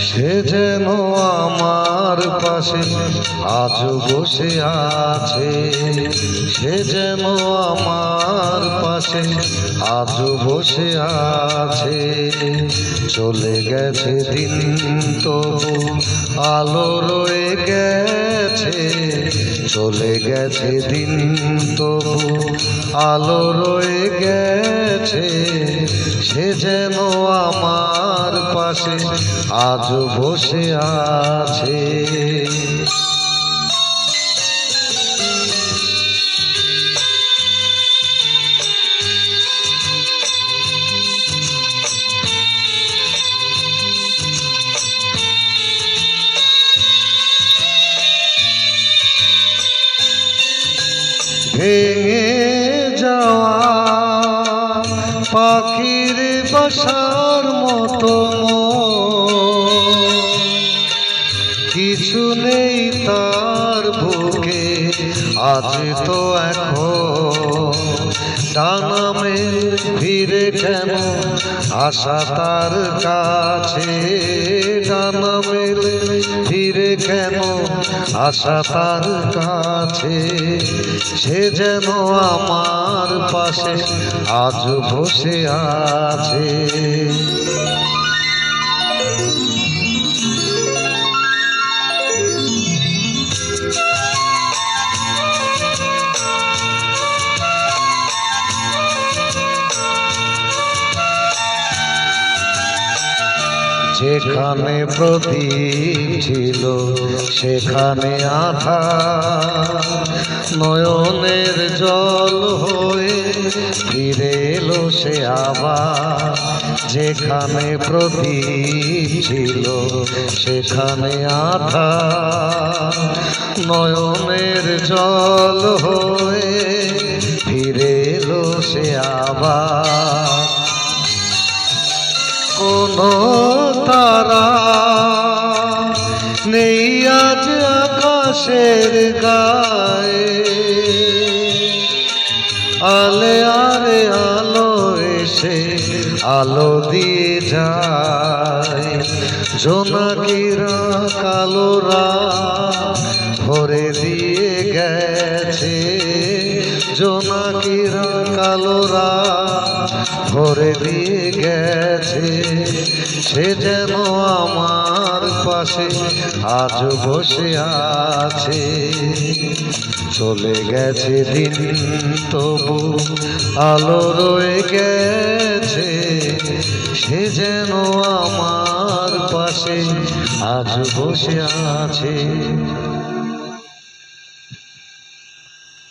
সে যেন আমার পাশে আজ বসে আছে, সে যেন আমার পাশে আজ বসে আছে। চলে গেছে দিন তবু আলো রয়ে গেছে, চলে গেছে দিন তবু আলো রয়ে গেছে। সে যেন আমার পাশে আজ বসে আছে। ভেঙে যাওয়া পাখির বাসার মতো কিছু নেই তার বুকে আজ তো এখন ডানা মেলে ফিরে কেন আশা তার কাছে, ডানা মেলে ফিরে কেন আশা তার কাছে। সে যেন আমার পাশে আজ বসে আছে। যেখানে প্রদীপ ছিল সেখানে আধার, নয়নের জল হয়ে ফিরে এলো সে আবার। যেখানে প্রদীপ ছিল সেখানে আধার, নয়নের জল হয়ে ফিরে এলো সে আবার। কোনো তারা নেই আজ আকাশের গায়ে, আলে আরে আলো এসে আলো দিয়ে যায়। জোনাকিরা কালোরা ভরে দিয়ে গেছে, জোনাকিরা কালোরা ভরে দিয়ে গেছে। সে যেন আমার পাশে আজ বসে আছে। চলে গেছে দিন তবু আলো রয়ে গেছে, সে যেন আমার পাশে আজ বসে আছে।